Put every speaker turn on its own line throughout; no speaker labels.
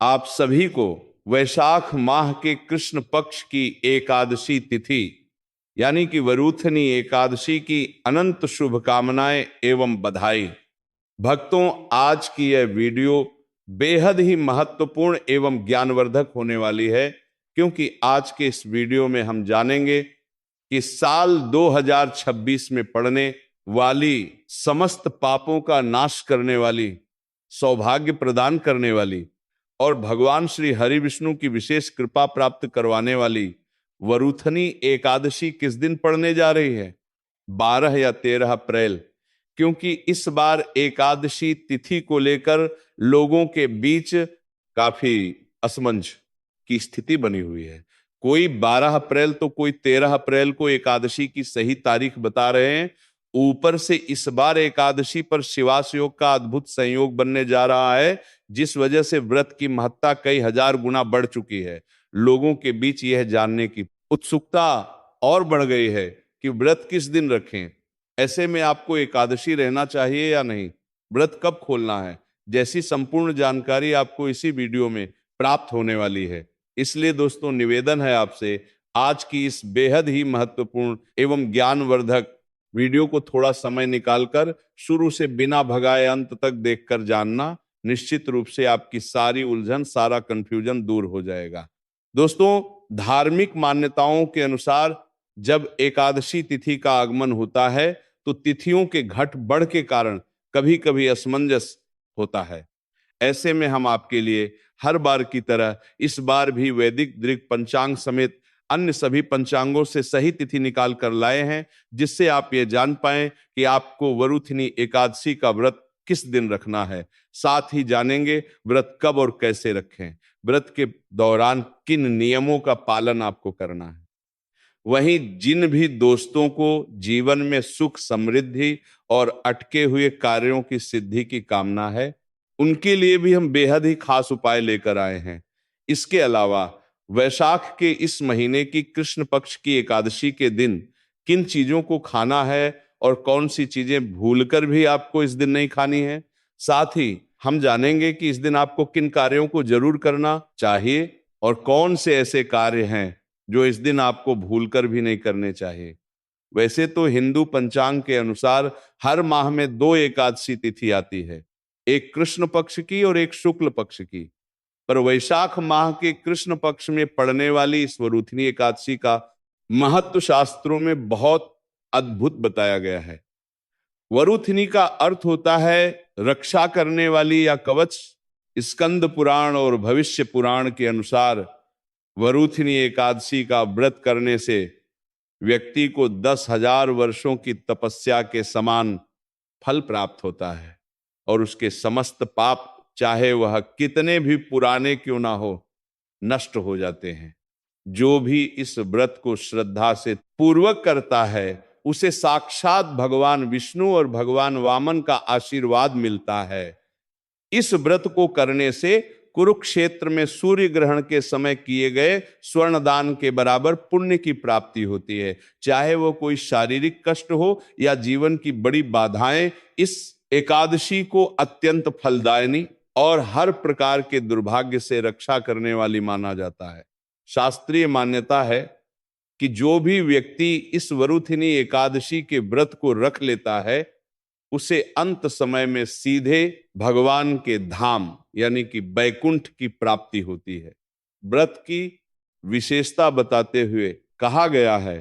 आप सभी को वैशाख माह के कृष्ण पक्ष की एकादशी तिथि यानी कि वरूथनी एकादशी की अनंत शुभकामनाएं एवं बधाई। भक्तों, आज की यह वीडियो बेहद ही महत्वपूर्ण एवं ज्ञानवर्धक होने वाली है, क्योंकि आज के इस वीडियो में हम जानेंगे कि साल 2026 में पड़ने वाली समस्त पापों का नाश करने वाली, सौभाग्य प्रदान करने वाली और भगवान श्री हरि विष्णु की विशेष कृपा प्राप्त करवाने वाली वरूथनी एकादशी किस दिन पड़ने जा रही है, 12 या 13 अप्रैल। क्योंकि इस बार एकादशी तिथि को लेकर लोगों के बीच काफी असमंज की स्थिति बनी हुई है। कोई 12 अप्रैल तो कोई 13 अप्रैल को एकादशी की सही तारीख बता रहे हैं। ऊपर से इस बार एकादशी पर शिवास योग का अद्भुत संयोग बनने जा रहा है, जिस वजह से व्रत की महत्ता कई हजार गुना बढ़ चुकी है। लोगों के बीच यह जानने की उत्सुकता और बढ़ गई है कि व्रत किस दिन रखें। ऐसे में आपको एकादशी रहना चाहिए या नहीं, व्रत कब खोलना है, जैसी संपूर्ण जानकारी आपको इसी वीडियो में प्राप्त होने वाली है। इसलिए दोस्तों, निवेदन है आपसे, आज की इस बेहद ही महत्वपूर्ण एवं ज्ञानवर्धक वीडियो को थोड़ा समय निकालकर शुरू से बिना भगाए अंत तक देखकर जानना। निश्चित रूप से आपकी सारी उलझन, सारा कंफ्यूजन दूर हो जाएगा। दोस्तों, धार्मिक मान्यताओं के अनुसार जब एकादशी तिथि का आगमन होता है तो तिथियों के घट बढ़ के कारण कभी कभी असमंजस होता है। ऐसे में हम आपके लिए हर बार की तरह इस बार भी वैदिक दृक पंचांग समेत अन्य सभी पंचांगों से सही तिथि निकाल कर लाए हैं, जिससे आप ये जान पाएं कि आपको वरूथनी एकादशी का व्रत किस दिन रखना है। साथ ही जानेंगे व्रत कब और कैसे रखें, व्रत के दौरान किन नियमों का पालन आपको करना है। वहीं जिन भी दोस्तों को जीवन में सुख समृद्धि और अटके हुए कार्यों की सिद्धि की कामना है, उनके लिए भी हम बेहद ही खास उपाय लेकर आए हैं। इसके अलावा वैशाख के इस महीने की कृष्ण पक्ष की एकादशी के दिन किन चीजों को खाना है और कौन सी चीजें भूलकर भी आपको इस दिन नहीं खानी है। साथ ही हम जानेंगे कि इस दिन आपको किन कार्यों को जरूर करना चाहिए और कौन से ऐसे कार्य हैं जो इस दिन आपको भूलकर भी नहीं करने चाहिए। वैसे तो हिंदू पंचांग के अनुसार हर माह में 2 एकादशी तिथि आती है, एक कृष्ण पक्ष की और एक शुक्ल पक्ष की। पर वैशाख माह के कृष्ण पक्ष में पड़ने वाली इस वरूथनी एकादशी का महत्व शास्त्रों में बहुत अद्भुत बताया गया है। वरूथनी का अर्थ होता है रक्षा करने वाली या कवच। स्कंद पुराण और भविष्य पुराण के अनुसार वरूथनी एकादशी का व्रत करने से व्यक्ति को 10,000 वर्षों की तपस्या के समान फल प्राप्त होता है और उसके समस्त पाप, चाहे वह कितने भी पुराने क्यों ना हो, नष्ट हो जाते हैं। जो भी इस व्रत को श्रद्धा से पूर्वक करता है उसे साक्षात भगवान विष्णु और भगवान वामन का आशीर्वाद मिलता है। इस व्रत को करने से कुरुक्षेत्र में सूर्य ग्रहण के समय किए गए स्वर्ण दान के बराबर पुण्य की प्राप्ति होती है। चाहे वो कोई शारीरिक कष्ट हो या जीवन की बड़ी बाधाएं, इस एकादशी को अत्यंत फलदायिनी और हर प्रकार के दुर्भाग्य से रक्षा करने वाली माना जाता है। शास्त्रीय मान्यता है कि जो भी व्यक्ति इस वरूथनी एकादशी के व्रत को रख लेता है उसे अंत समय में सीधे भगवान के धाम यानी कि बैकुंठ की प्राप्ति होती है। व्रत की विशेषता बताते हुए कहा गया है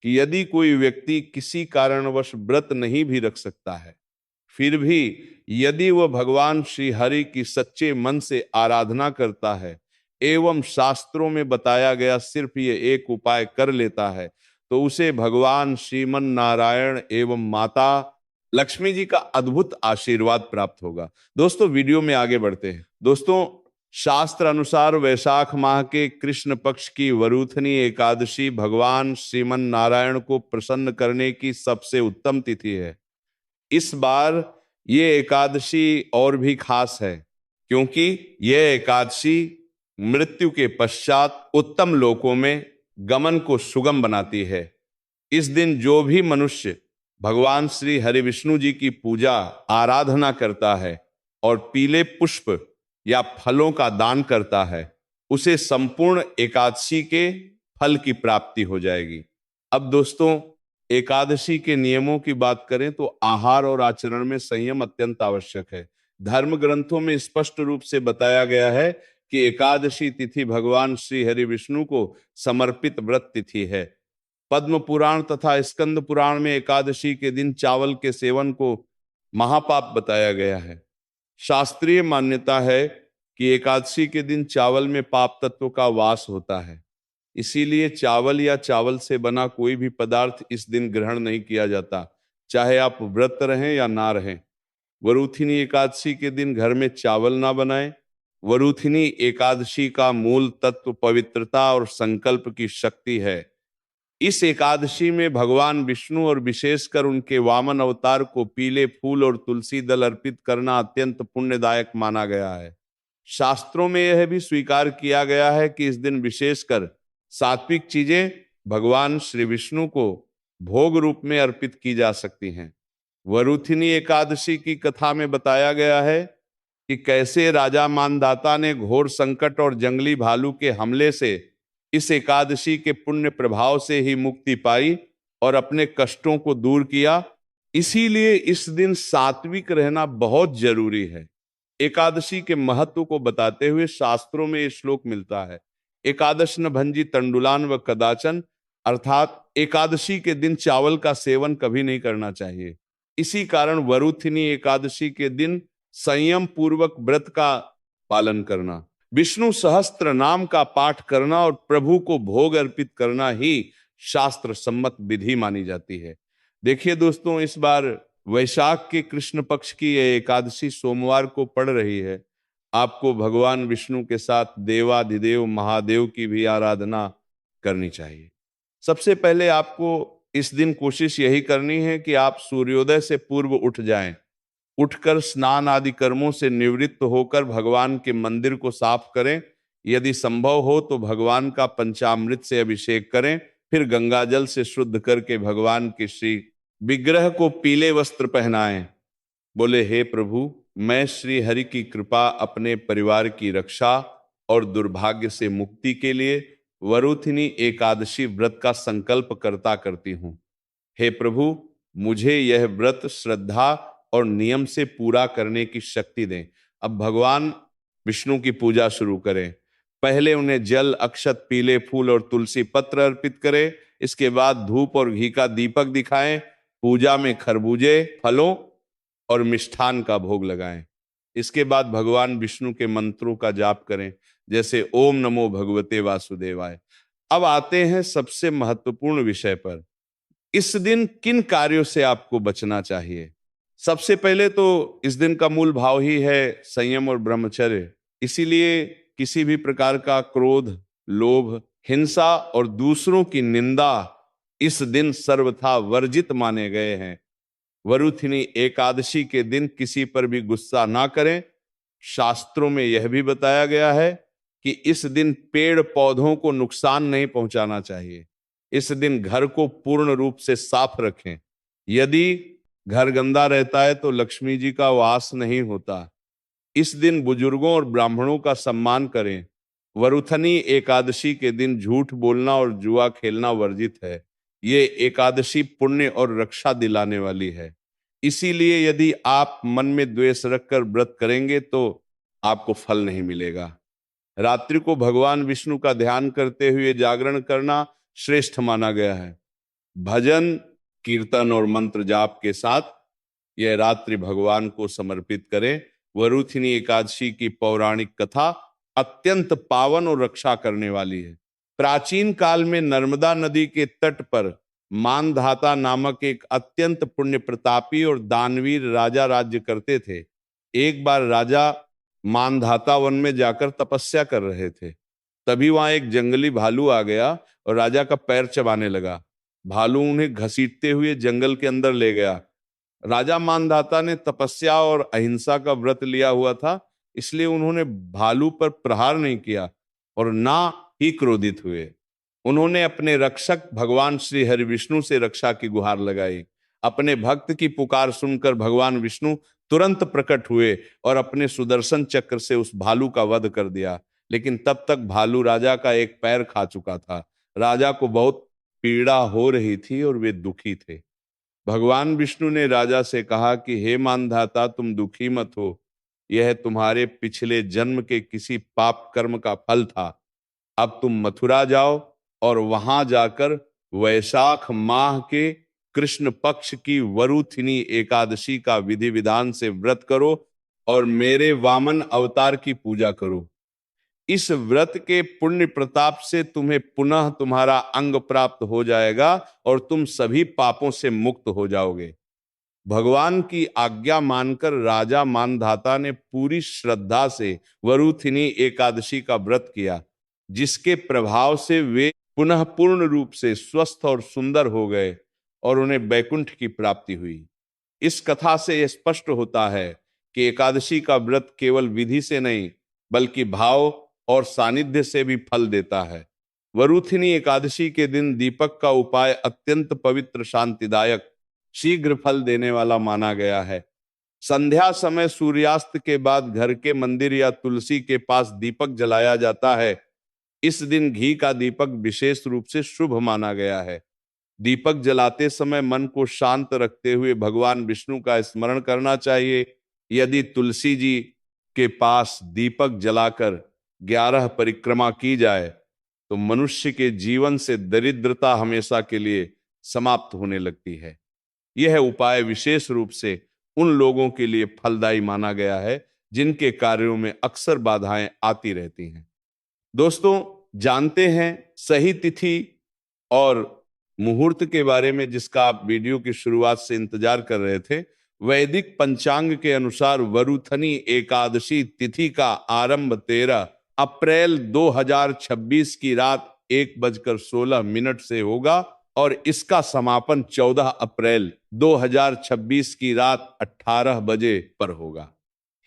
कि यदि कोई व्यक्ति किसी कारणवश व्रत नहीं भी रख सकता है, फिर भी यदि वह भगवान श्री हरि की सच्चे मन से आराधना करता है एवं शास्त्रों में बताया गया सिर्फ ये एक उपाय कर लेता है, तो उसे भगवान श्रीमन नारायण एवं माता लक्ष्मी जी का अद्भुत आशीर्वाद प्राप्त होगा। दोस्तों, वीडियो में आगे बढ़ते हैं। दोस्तों, शास्त्र अनुसार वैशाख माह के कृष्ण पक्ष की वरूथनी एकादशी भगवान श्रीमन नारायण को प्रसन्न करने की सबसे उत्तम तिथि है। इस बार ये एकादशी और भी खास है क्योंकि यह एकादशी मृत्यु के पश्चात उत्तम लोकों में गमन को सुगम बनाती है। इस दिन जो भी मनुष्य भगवान श्री हरि विष्णु जी की पूजा आराधना करता है और पीले पुष्प या फलों का दान करता है, उसे संपूर्ण एकादशी के फल की प्राप्ति हो जाएगी। अब दोस्तों, एकादशी के नियमों की बात करें तो आहार और आचरण में संयम अत्यंत आवश्यक है। धर्म ग्रंथों में स्पष्ट रूप से बताया गया है कि एकादशी तिथि भगवान श्री हरि विष्णु को समर्पित व्रत तिथि है। पद्म पुराण तथा स्कंद पुराण में एकादशी के दिन चावल के सेवन को महापाप बताया गया है। शास्त्रीय मान्यता है कि एकादशी के दिन चावल में पाप तत्व का वास होता है, इसीलिए चावल या चावल से बना कोई भी पदार्थ इस दिन ग्रहण नहीं किया जाता, चाहे आप व्रत रहें या ना रहें। वरुथिनी एकादशी के दिन घर में चावल ना बनाएं। वरुथिनी एकादशी का मूल तत्व पवित्रता और संकल्प की शक्ति है। इस एकादशी में भगवान विष्णु और विशेषकर उनके वामन अवतार को पीले फूल और तुलसी दल अर्पित करना अत्यंत पुण्यदायक माना गया है। शास्त्रों में यह भी स्वीकार किया गया है कि इस दिन विशेषकर सात्विक चीजें भगवान श्री विष्णु को भोग रूप में अर्पित की जा सकती हैं। वरुथिनी एकादशी की कथा में बताया गया है कि कैसे राजा मानधाता ने घोर संकट और जंगली भालू के हमले से इस एकादशी के पुण्य प्रभाव से ही मुक्ति पाई और अपने कष्टों को दूर किया। इसीलिए इस दिन सात्विक रहना बहुत जरूरी है। एकादशी के महत्व को बताते हुए शास्त्रों में ये श्लोक मिलता है, एकादश न भंजी तंडुलान व कदाचन, अर्थात एकादशी के दिन चावल का सेवन कभी नहीं करना चाहिए। इसी कारण वरुथिनी एकादशी के दिन संयम पूर्वक व्रत का पालन करना, विष्णु सहस्त्र नाम का पाठ करना और प्रभु को भोग अर्पित करना ही शास्त्र सम्मत विधि मानी जाती है। देखिए दोस्तों, इस बार वैशाख के कृष्ण पक्ष की यह एकादशी सोमवार को पड़ रही है। आपको भगवान विष्णु के साथ देवाधिदेव महादेव की भी आराधना करनी चाहिए। सबसे पहले आपको इस दिन कोशिश यही करनी है कि आप सूर्योदय से पूर्व उठ जाएं। उठकर स्नान आदि कर्मों से निवृत्त होकर भगवान के मंदिर को साफ करें। यदि संभव हो तो भगवान का पंचामृत से अभिषेक करें। फिर गंगाजल से शुद्ध करके भगवान के श्री विग्रह को पीले वस्त्र पहनाएं। बोले, हे प्रभु, मैं श्री हरि की कृपा, अपने परिवार की रक्षा और दुर्भाग्य से मुक्ति के लिए वरुथिनी एकादशी व्रत का संकल्प करती हूँ। हे प्रभु, मुझे यह व्रत श्रद्धा और नियम से पूरा करने की शक्ति दें। अब भगवान विष्णु की पूजा शुरू करें। पहले उन्हें जल, अक्षत, पीले फूल और तुलसी पत्र अर्पित करें। इसके बाद धूप और घी का दीपक दिखाएं। पूजा में खरबूजे, फलों और मिष्ठान का भोग लगाएं। इसके बाद भगवान विष्णु के मंत्रों का जाप करें, जैसे ओम नमो भगवते वासुदेवाय। अब आते हैं सबसे महत्वपूर्ण विषय पर। इस दिन किन कार्यों से आपको बचना चाहिए? सबसे पहले तो इस दिन का मूल भाव ही है संयम और ब्रह्मचर्य। इसीलिए किसी भी प्रकार का क्रोध, लोभ, हिंसा और दूसरों की निंदा इस दिन सर्वथा वर्जित माने गए हैं। वरुथिनी एकादशी के दिन किसी पर भी गुस्सा ना करें। शास्त्रों में यह भी बताया गया है कि इस दिन पेड़ पौधों को नुकसान नहीं पहुंचाना चाहिए। इस दिन घर को पूर्ण रूप से साफ रखें। यदि घर गंदा रहता है तो लक्ष्मी जी का वास नहीं होता। इस दिन बुजुर्गों और ब्राह्मणों का सम्मान करें। वरुथनी एकादशी के दिन झूठ बोलना और जुआ खेलना वर्जित है। ये एकादशी पुण्य और रक्षा दिलाने वाली है। इसीलिए यदि आप मन में द्वेष रखकर व्रत करेंगे तो आपको फल नहीं मिलेगा। रात्रि को भगवान विष्णु का ध्यान करते हुए जागरण करना श्रेष्ठ माना गया है। भजन, कीर्तन और मंत्र जाप के साथ यह रात्रि भगवान को समर्पित करें। वरुथिनी एकादशी की पौराणिक कथा अत्यंत पावन और रक्षा करने वाली है। प्राचीन काल में नर्मदा नदी के तट पर मानधाता नामक एक अत्यंत पुण्य प्रतापी और दानवीर राजा राज्य करते थे। एक बार राजा मानधाता वन में जाकर तपस्या कर रहे थे। तभी वहां एक जंगली भालू आ गया और राजा का पैर चबाने लगा। भालू उन्हें घसीटते हुए जंगल के अंदर ले गया। राजा मानधाता ने तपस्या और अहिंसा का व्रत लिया हुआ था, इसलिए उन्होंने भालू पर प्रहार नहीं किया और ना ही क्रोधित हुए। उन्होंने अपने रक्षक भगवान श्री हरि विष्णु से रक्षा की गुहार लगाई। अपने भक्त की पुकार सुनकर भगवान विष्णु तुरंत प्रकट हुए और अपने सुदर्शन चक्र से उस भालू का वध कर दिया। लेकिन तब तक भालू राजा का एक पैर खा चुका था। राजा को बहुत पीड़ा हो रही थी और वे दुखी थे। भगवान विष्णु ने राजा से कहा कि हे मानधाता, तुम दुखी मत हो, यह तुम्हारे पिछले जन्म के किसी पाप कर्म का फल था। अब तुम मथुरा जाओ और वहां जाकर वैशाख माह के कृष्ण पक्ष की वरुथिनी एकादशी का विधि विधान से व्रत करो और मेरे वामन अवतार की पूजा करो। इस व्रत के पुण्य प्रताप से तुम्हें पुनः तुम्हारा अंग प्राप्त हो जाएगा और तुम सभी पापों से मुक्त हो जाओगे। भगवान की आज्ञा मानकर राजा मानधाता ने पूरी श्रद्धा से वरुथिनी एकादशी का व्रत किया, जिसके प्रभाव से वे पुनः पूर्ण रूप से स्वस्थ और सुंदर हो गए और उन्हें वैकुंठ की प्राप्ति हुई। इस कथा से यह स्पष्ट होता है कि एकादशी का व्रत केवल विधि से नहीं बल्कि भाव और सानिध्य से भी फल देता है। वरुथिनी एकादशी के दिन दीपक का उपाय अत्यंत पवित्र, शांतिदायक, शीघ्र फल देने वाला माना गया है। संध्या समय सूर्यास्त के बाद घर के मंदिर या तुलसी के पास दीपक जलाया जाता है। इस दिन घी का दीपक विशेष रूप से शुभ माना गया है। दीपक जलाते समय मन को शांत रखते हुए भगवान विष्णु का स्मरण करना चाहिए। यदि तुलसी जी के पास दीपक जलाकर 11 परिक्रमा की जाए तो मनुष्य के जीवन से दरिद्रता हमेशा के लिए समाप्त होने लगती है। यह उपाय विशेष रूप से उन लोगों के लिए फलदायी माना गया है जिनके कार्यों में अक्सर बाधाएं आती रहती हैं। दोस्तों, जानते हैं सही तिथि और मुहूर्त के बारे में जिसका आप वीडियो की शुरुआत से इंतजार कर रहे थे। वैदिक पंचांग के अनुसार वरुथनी एकादशी तिथि का आरंभ 13 अप्रैल 2026 की रात 1:16 से होगा और इसका समापन 14 अप्रैल 2026 की रात 18 बजे पर होगा।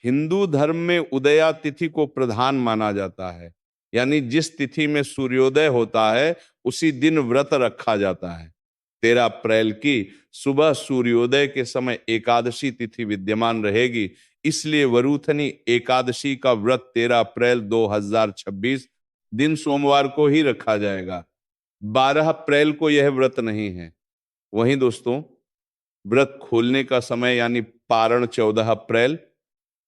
हिंदू धर्म में उदया तिथि को प्रधान माना जाता है, यानी जिस तिथि में सूर्योदय होता है उसी दिन व्रत रखा जाता है। 13 अप्रैल की सुबह सूर्योदय के समय एकादशी तिथि विद्यमान रहेगी, इसलिए वरुथनी एकादशी का व्रत 13 अप्रैल 2026 दिन सोमवार को ही रखा जाएगा। 12 अप्रैल को यह व्रत नहीं है। वहीं दोस्तों, व्रत खोलने का समय यानी पारण 14 अप्रैल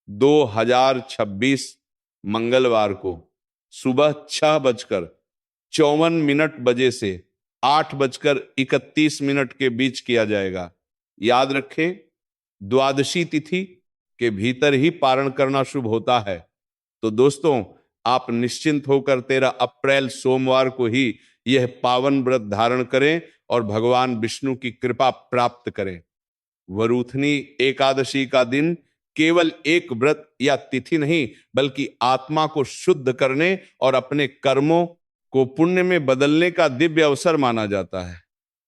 2026 मंगलवार को सुबह 6:54 से 8:31 के बीच किया जाएगा। याद रखें, द्वादशी तिथि के भीतर ही पारण करना शुभ होता है। तो दोस्तों, आप निश्चिंत होकर 13 अप्रैल सोमवार को ही यह पावन व्रत धारण करें और भगवान विष्णु की कृपा प्राप्त करें। वरुथनी एकादशी का दिन केवल एक व्रत या तिथि नहीं बल्कि आत्मा को शुद्ध करने और अपने कर्मों को पुण्य में बदलने का दिव्य अवसर माना जाता है।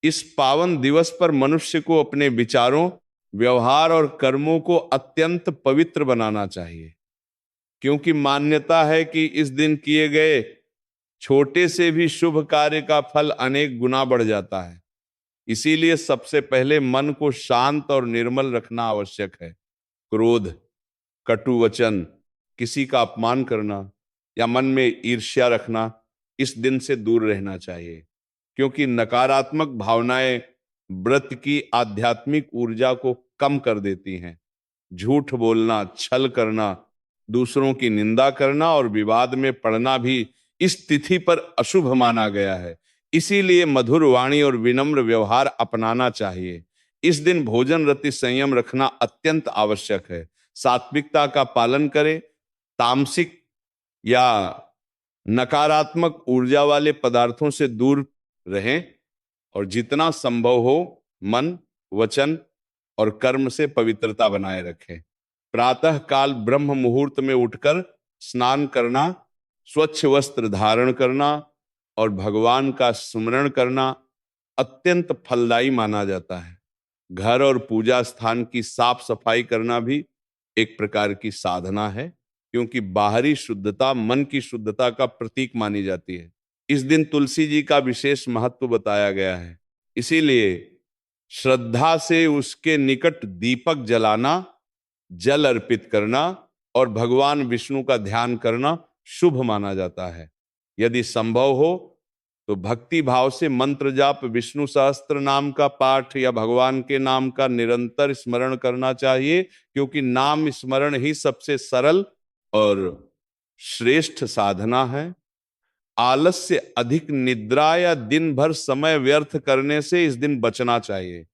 इस पावन दिवस पर मनुष्य को अपने विचारों, व्यवहार और कर्मों को अत्यंत पवित्र बनाना चाहिए, क्योंकि मान्यता है कि इस दिन किए गए छोटे से भी शुभ कार्य का फल अनेक गुना बढ़ जाता है। इसीलिए सबसे पहले मन को शांत और निर्मल रखना आवश्यक है। क्रोध, कटु वचन, किसी का अपमान करना या मन में ईर्ष्या रखना इस दिन से दूर रहना चाहिए, क्योंकि नकारात्मक भावनाएं व्रत की आध्यात्मिक ऊर्जा को कम कर देती हैं। झूठ बोलना, छल करना, दूसरों की निंदा करना और विवाद में पड़ना भी इस तिथि पर अशुभ माना गया है। इसीलिए मधुर वाणी और विनम्र व्यवहार अपनाना चाहिए। इस दिन भोजन रति संयम रखना अत्यंत आवश्यक है। सात्विकता का पालन करें, तामसिक या नकारात्मक ऊर्जा वाले पदार्थों से दूर रहें और जितना संभव हो मन, वचन और कर्म से पवित्रता बनाए रखें। प्रातः काल ब्रह्म मुहूर्त में उठकर स्नान करना, स्वच्छ वस्त्र धारण करना और भगवान का स्मरण करना अत्यंत फलदायी माना जाता है। घर और पूजा स्थान की साफ सफाई करना भी एक प्रकार की साधना है, क्योंकि बाहरी शुद्धता मन की शुद्धता का प्रतीक मानी जाती है। इस दिन तुलसी जी का विशेष महत्व बताया गया है, इसीलिए श्रद्धा से उसके निकट दीपक जलाना जल अर्पित करना और भगवान विष्णु का ध्यान करना शुभ माना जाता है। यदि संभव हो तो भक्ति भाव से मंत्र जाप, विष्णु सहस्त्र नाम का पाठ या भगवान के नाम का निरंतर स्मरण करना चाहिए, क्योंकि नाम स्मरण ही सबसे सरल और श्रेष्ठ साधना है। आलस्य, अधिक निद्रा या दिन भर समय व्यर्थ करने से इस दिन बचना चाहिए,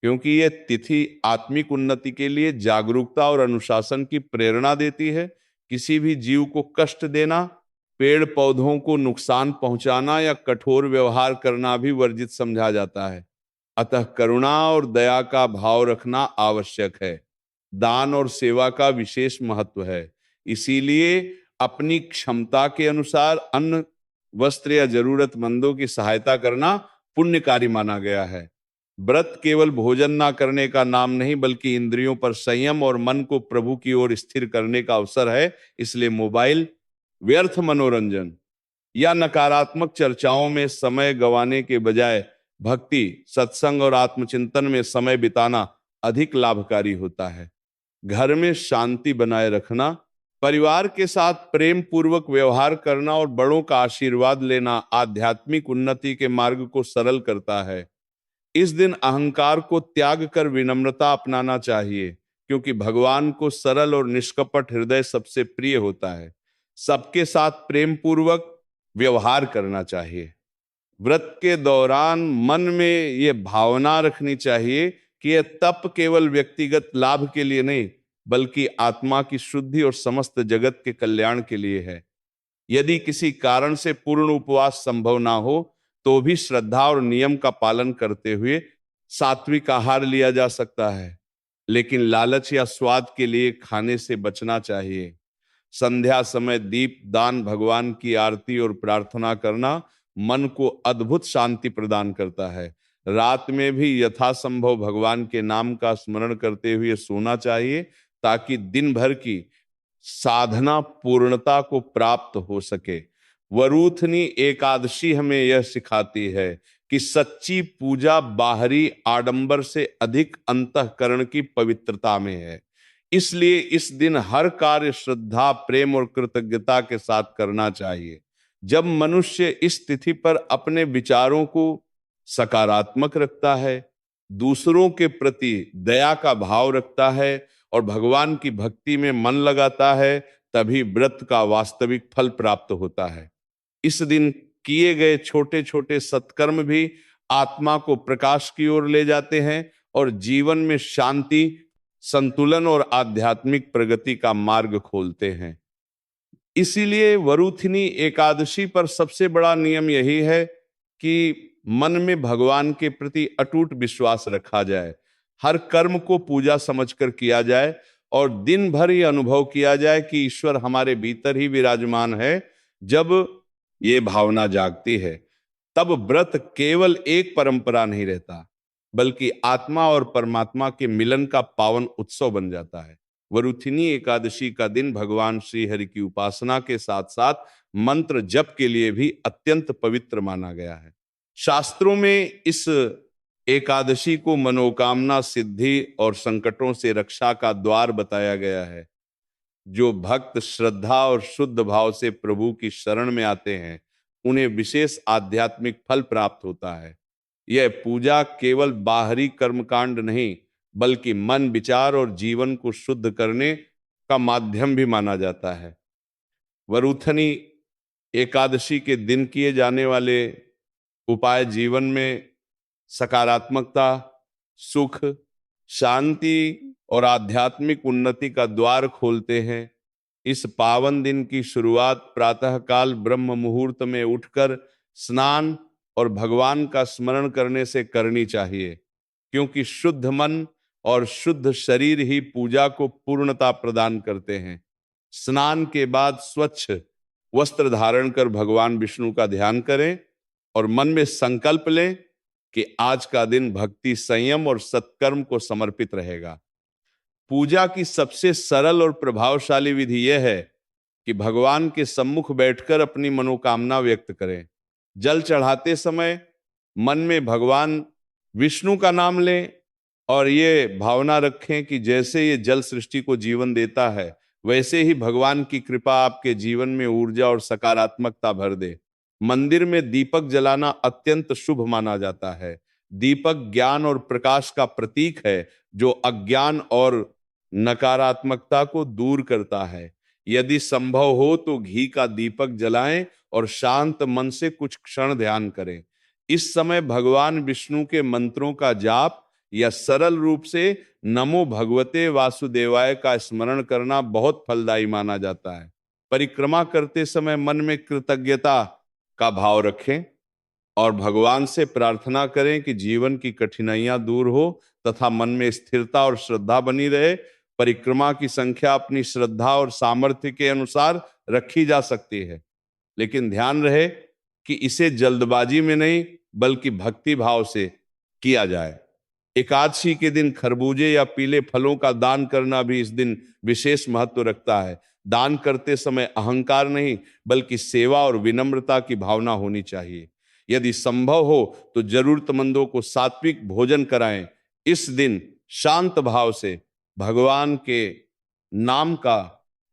क्योंकि यह तिथि आत्मिक उन्नति के लिए जागरूकता और अनुशासन की प्रेरणा देती है। किसी भी जीव को कष्ट देना, पेड़ पौधों को नुकसान पहुंचाना या कठोर व्यवहार करना भी वर्जित समझा जाता है। अतः करुणा और दया का भाव रखना आवश्यक है। दान और सेवा का विशेष महत्व है, इसीलिए अपनी क्षमता के अनुसार अन्न, वस्त्र या जरूरतमंदों की सहायता करना पुण्यकारी माना गया है। व्रत केवल भोजन ना करने का नाम नहीं, बल्कि इंद्रियों पर संयम और मन को प्रभु की ओर स्थिर करने का अवसर है। इसलिए मोबाइल, व्यर्थ मनोरंजन या नकारात्मक चर्चाओं में समय गंवाने के बजाय भक्ति, सत्संग और आत्मचिंतन में समय बिताना अधिक लाभकारी होता है। घर में शांति बनाए रखना, परिवार के साथ प्रेम पूर्वक व्यवहार करना और बड़ों का आशीर्वाद लेना आध्यात्मिक उन्नति के मार्ग को सरल करता है। इस दिन अहंकार को त्याग कर विनम्रता अपनाना चाहिए, क्योंकि भगवान को सरल और निष्कपट हृदय सबसे प्रिय होता है। सबके साथ प्रेम पूर्वक व्यवहार करना चाहिए। व्रत के दौरान मन में यह भावना रखनी चाहिए कि यह तप केवल व्यक्तिगत लाभ के लिए नहीं, बल्कि आत्मा की शुद्धि और समस्त जगत के कल्याण के लिए है। यदि किसी कारण से पूर्ण उपवास संभव ना हो तो भी श्रद्धा और नियम का पालन करते हुए सात्विक आहार लिया जा सकता है, लेकिन लालच या स्वाद के लिए खाने से बचना चाहिए। संध्या समय दीप दान, भगवान की आरती और प्रार्थना करना मन को अद्भुत शांति प्रदान करता है। रात में भी यथासंभव भगवान के नाम का स्मरण करते हुए सोना चाहिए, ताकि दिन भर की साधना पूर्णता को प्राप्त हो सके। वरूथनी एकादशी हमें यह सिखाती है कि सच्ची पूजा बाहरी आडंबर से अधिक अंतःकरण की पवित्रता में है। इसलिए इस दिन हर कार्य श्रद्धा, प्रेम और कृतज्ञता के साथ करना चाहिए। जब मनुष्य इस तिथि पर अपने विचारों को सकारात्मक रखता है, दूसरों के प्रति दया का भाव रखता है और भगवान की भक्ति में मन लगाता है, तभी व्रत का वास्तविक फल प्राप्त होता है। इस दिन किए गए छोटे छोटे सत्कर्म भी आत्मा को प्रकाश की ओर ले जाते हैं और जीवन में शांति, संतुलन और आध्यात्मिक प्रगति का मार्ग खोलते हैं। इसीलिए वरूथिनी एकादशी पर सबसे बड़ा नियम यही है कि मन में भगवान के प्रति अटूट विश्वास रखा जाए, हर कर्म को पूजा समझकर किया जाए और दिन भर ये अनुभव किया जाए कि ईश्वर हमारे भीतर ही विराजमान है। जब ये भावना जागती है, तब व्रत केवल एक परंपरा नहीं रहता, बल्कि आत्मा और परमात्मा के मिलन का पावन उत्सव बन जाता है। वरूथिनी एकादशी का दिन भगवान श्री हरि की उपासना के साथ साथ मंत्र जप के लिए भी अत्यंत पवित्र माना गया है। शास्त्रों में इस एकादशी को मनोकामना सिद्धि और संकटों से रक्षा का द्वार बताया गया है। जो भक्त श्रद्धा और शुद्ध भाव से प्रभु की शरण में आते हैं, उन्हें विशेष आध्यात्मिक फल प्राप्त होता है। यह पूजा केवल बाहरी कर्मकांड नहीं, बल्कि मन, विचार और जीवन को शुद्ध करने का माध्यम भी माना जाता है। वरूथनी एकादशी के दिन किए जाने वाले उपाय जीवन में सकारात्मकता, सुख, शांति और आध्यात्मिक उन्नति का द्वार खोलते हैं। इस पावन दिन की शुरुआत प्रातःकाल ब्रह्म मुहूर्त में उठकर स्नान और भगवान का स्मरण करने से करनी चाहिए, क्योंकि शुद्ध मन और शुद्ध शरीर ही पूजा को पूर्णता प्रदान करते हैं। स्नान के बाद स्वच्छ वस्त्र धारण कर भगवान विष्णु का ध्यान करें और मन में संकल्प लें कि आज का दिन भक्ति, संयम और सत्कर्म को समर्पित रहेगा। पूजा की सबसे सरल और प्रभावशाली विधि यह है कि भगवान के सम्मुख बैठकर अपनी मनोकामना व्यक्त करें। जल चढ़ाते समय मन में भगवान विष्णु का नाम लें और ये भावना रखें कि जैसे ये जल सृष्टि को जीवन देता है, वैसे ही भगवान की कृपा आपके जीवन में ऊर्जा और सकारात्मकता भर दे। मंदिर में दीपक जलाना अत्यंत शुभ माना जाता है। दीपक ज्ञान और प्रकाश का प्रतीक है, जो अज्ञान और नकारात्मकता को दूर करता है। यदि संभव हो तो घी का दीपक जलाएं और शांत मन से कुछ क्षण ध्यान करें। इस समय भगवान विष्णु के मंत्रों का जाप या सरल रूप से नमो भगवते वासुदेवाय का स्मरण करना बहुत फलदायी माना जाता है। परिक्रमा करते समय मन में कृतज्ञता का भाव रखें और भगवान से प्रार्थना करें कि जीवन की कठिनाइयां दूर हो तथा मन में स्थिरता और श्रद्धा बनी रहे। परिक्रमा की संख्या अपनी श्रद्धा और सामर्थ्य के अनुसार रखी जा सकती है, लेकिन ध्यान रहे कि इसे जल्दबाजी में नहीं बल्कि भक्ति भाव से किया जाए। एकादशी के दिन खरबूजे या पीले फलों का दान करना भी इस दिन विशेष महत्व रखता है। दान करते समय अहंकार नहीं बल्कि सेवा और विनम्रता की भावना होनी चाहिए। यदि संभव हो तो जरूरतमंदों को सात्विक भोजन कराएं। इस दिन शांत भाव से भगवान के नाम का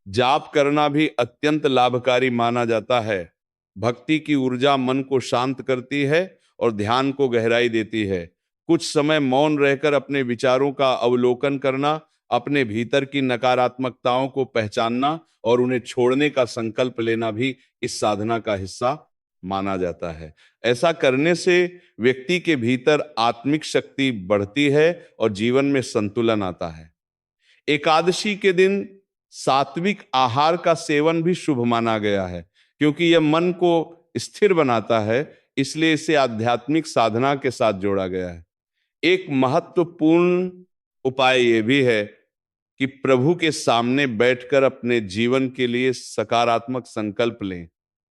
जाप करना भी अत्यंत लाभकारी माना जाता है। भक्ति की ऊर्जा मन को शांत करती है और ध्यान को गहराई देती है। कुछ समय मौन रहकर अपने विचारों का अवलोकन करना, अपने भीतर की नकारात्मकताओं को पहचानना और उन्हें छोड़ने का संकल्प लेना भी इस साधना का हिस्सा माना जाता है। ऐसा करने से व्यक्ति के भीतर आत्मिक शक्ति बढ़ती है और जीवन में संतुलन आता है। एकादशी के दिन सात्विक आहार का सेवन भी शुभ माना गया है, क्योंकि यह मन को स्थिर बनाता है, इसलिए इसे आध्यात्मिक साधना के साथ जोड़ा गया है। एक महत्वपूर्ण उपाय यह भी है कि प्रभु के सामने बैठकर अपने जीवन के लिए सकारात्मक संकल्प लें।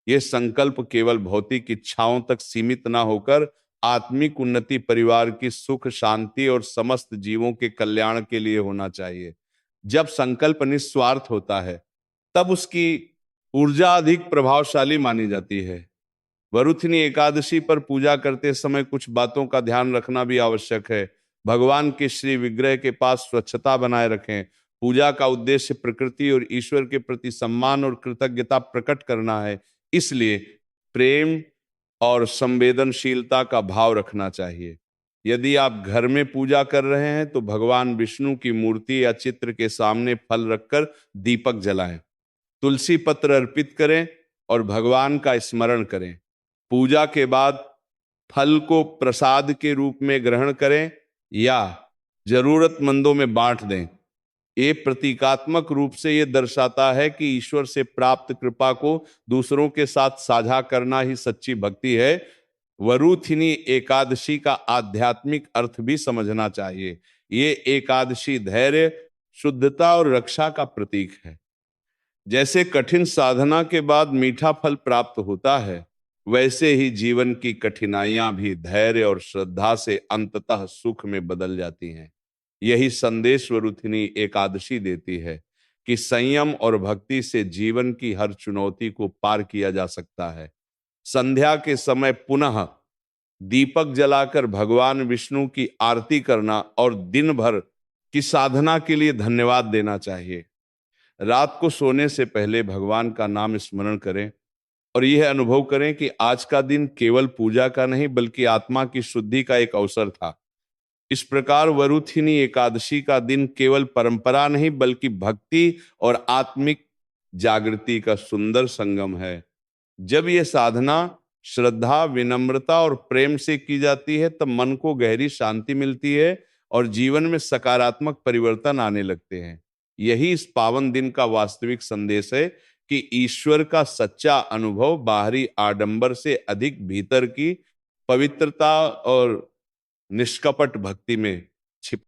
यह संकल्प केवल भौतिक इच्छाओं तक सीमित ना होकर आत्मिक उन्नति, परिवार की सुख शांति और समस्त जीवों के कल्याण के लिए होना चाहिए। जब संकल्प निस्वार्थ होता है तब उसकी ऊर्जा अधिक प्रभावशाली मानी जाती है। वरुथनी एकादशी पर पूजा करते समय कुछ बातों का ध्यान रखना भी आवश्यक है। भगवान के श्री विग्रह के पास स्वच्छता बनाए रखें। पूजा का उद्देश्य प्रकृति और ईश्वर के प्रति सम्मान और कृतज्ञता प्रकट करना है, इसलिए प्रेम और संवेदनशीलता का भाव रखना चाहिए। यदि आप घर में पूजा कर रहे हैं तो भगवान विष्णु की मूर्ति या चित्र के सामने फल रखकर दीपक जलाएं, तुलसी पत्र अर्पित करें और भगवान का स्मरण करें। पूजा के बाद फल को प्रसाद के रूप में ग्रहण करें या जरूरतमंदों में बांट दें। ये प्रतीकात्मक रूप से ये दर्शाता है कि ईश्वर से प्राप्त कृपा को दूसरों के साथ साझा करना ही सच्ची भक्ति है। वरुथिनी एकादशी का आध्यात्मिक अर्थ भी समझना चाहिए। ये एकादशी धैर्य, शुद्धता और रक्षा का प्रतीक है। जैसे कठिन साधना के बाद मीठा फल प्राप्त होता है, वैसे ही जीवन की कठिनाइयां भी धैर्य और श्रद्धा से अंततः सुख में बदल जाती हैं। यही संदेश वरुथिनी एकादशी देती है कि संयम और भक्ति से जीवन की हर चुनौती को पार किया जा सकता है। संध्या के समय पुनः दीपक जलाकर भगवान विष्णु की आरती करना और दिन भर की साधना के लिए धन्यवाद देना चाहिए। रात को सोने से पहले भगवान का नाम स्मरण करें और यह अनुभव करें कि आज का दिन केवल पूजा का नहीं बल्कि आत्मा की शुद्धि का एक अवसर था। इस प्रकार वरुथिनी एकादशी का दिन केवल परंपरा नहीं बल्कि भक्ति और आत्मिक जागृति का सुंदर संगम है। जब यह साधना श्रद्धा, विनम्रता और प्रेम से की जाती है तब मन को गहरी शांति मिलती है और जीवन में सकारात्मक परिवर्तन आने लगते हैं। यही इस पावन दिन का वास्तविक संदेश है कि ईश्वर का सच्चा अनुभव बाहरी आडंबर से अधिक भीतर की पवित्रता और निष्कपट भक्ति में छिप